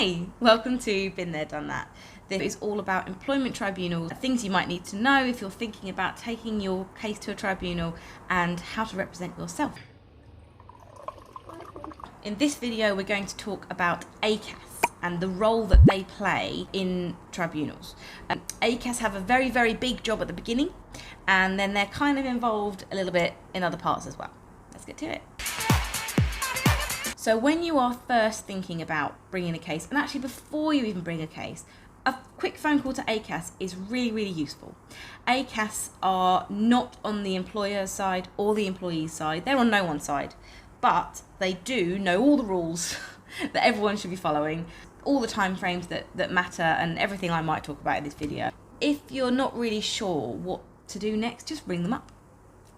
Hi, welcome to Been There, Done That. This is all about employment tribunals, things you might need to know if you're thinking about taking your case to a tribunal and how to represent yourself. In this video, we're going to talk about ACAS and the role that they play in tribunals. ACAS have a very, very big job at the beginning, and then they're kind of involved a little bit in other parts as well. Let's get to it. So when you are first thinking about bringing a case, and actually before you even bring a case, a quick phone call to ACAS is really, really useful. ACAS are not on the employer's side or the employee's side. They're on no one's side, but they do know all the rules that everyone should be following, all the time frames that matter, and everything I might talk about in this video. If you're not really sure what to do next, just ring them up,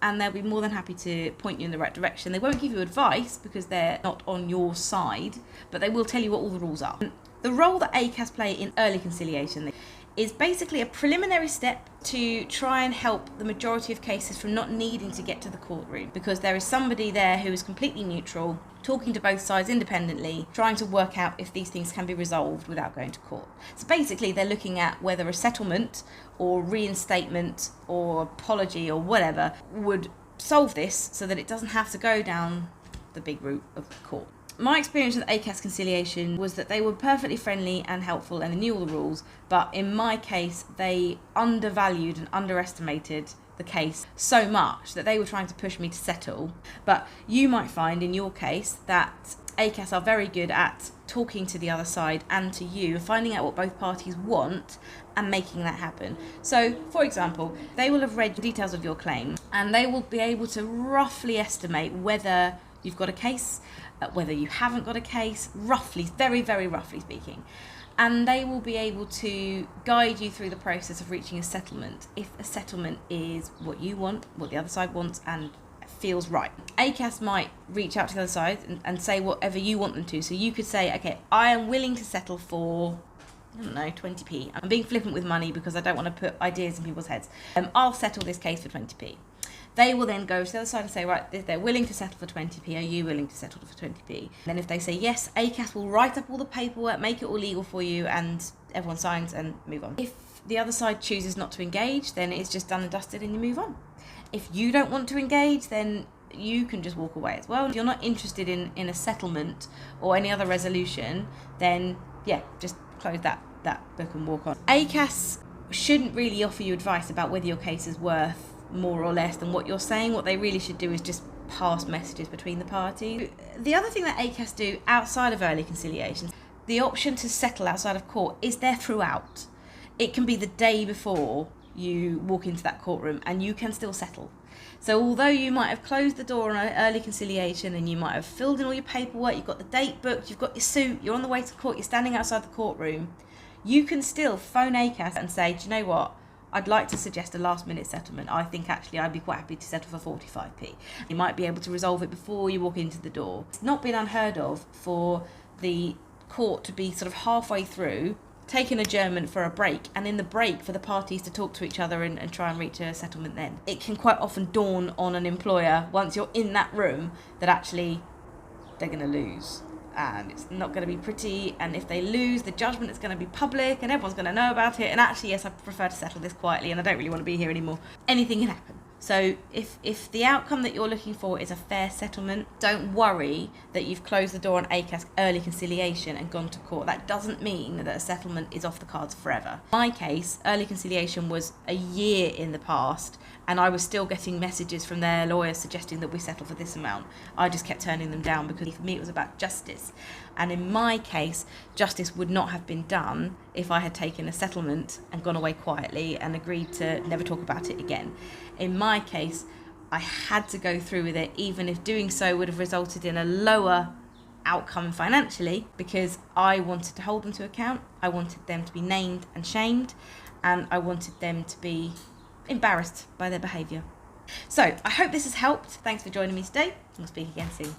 and they'll be more than happy to point you in the right direction. They won't give you advice because they're not on your side, but they will tell you what all the rules are. The role that ACAS play in early conciliation is basically a preliminary step to try and help the majority of cases from not needing to get to the courtroom, because there is somebody there who is completely neutral, talking to both sides independently, trying to work out if these things can be resolved without going to court. So basically they're looking at whether a settlement or reinstatement or apology or whatever would solve this so that it doesn't have to go down the big route of court. My experience with ACAS Conciliation was that they were perfectly friendly and helpful and they knew all the rules, but in my case they undervalued and underestimated the case so much that they were trying to push me to settle. But you might find in your case that ACAS are very good at talking to the other side and to you, finding out what both parties want and making that happen. So, for example, they will have read the details of your claim and they will be able to roughly estimate whether you've got a case, whether you haven't got a case, roughly, very, very roughly speaking. And they will be able to guide you through the process of reaching a settlement if a settlement is what you want, what the other side wants, and feels right. ACAS might reach out to the other side and say whatever you want them to. So you could say, okay, I am willing to settle for, I don't know, 20p. I'm being flippant with money because I don't want to put ideas in people's heads. I'll settle this case for 20p. They will then go to the other side and say, right, if they're willing to settle for 20p, are you willing to settle for 20p? And then if they say yes, ACAS will write up all the paperwork, make it all legal for you, and everyone signs and move on. If the other side chooses not to engage, then it's just done and dusted and you move on. If you don't want to engage, then you can just walk away as well. If you're not interested in a settlement or any other resolution, then yeah, just close that book and walk on. ACAS shouldn't really offer you advice about whether your case is worth more or less than what you're saying. What they really should do is just pass messages between the parties. The other thing that ACAS do outside of early conciliation, the option to settle outside of court is there throughout. It can be the day before you walk into that courtroom and you can still settle. So although you might have closed the door on early conciliation and you might have filled in all your paperwork, you've got the date booked, you've got your suit, you're on the way to court, you're standing outside the courtroom, you can still phone ACAS and say, do you know what? I'd like to suggest a last minute settlement. I think actually I'd be quite happy to settle for 45p. You might be able to resolve it before you walk into the door. It's not been unheard of for the court to be sort of halfway through, take an adjournment for a break, and in the break for the parties to talk to each other and try and reach a settlement then. It can quite often dawn on an employer once you're in that room that actually they're going to lose. And it's not going to be pretty, and if they lose, the judgment is going to be public and everyone's going to know about it, and actually yes, I prefer to settle this quietly and I don't really want to be here anymore. Anything can happen. So if the outcome that you're looking for is a fair settlement, don't worry that you've closed the door on ACAS early conciliation and gone to court. That doesn't mean that a settlement is off the cards forever. In my case, early conciliation was a year in the past and I was still getting messages from their lawyers suggesting that we settle for this amount. I just kept turning them down because for me it was about justice. And in my case, justice would not have been done if I had taken a settlement and gone away quietly and agreed to never talk about it again. In my case, I had to go through with it, even if doing so would have resulted in a lower outcome financially, because I wanted to hold them to account, I wanted them to be named and shamed, and I wanted them to be embarrassed by their behaviour. So I hope this has helped. Thanks for joining me today. We'll speak again soon.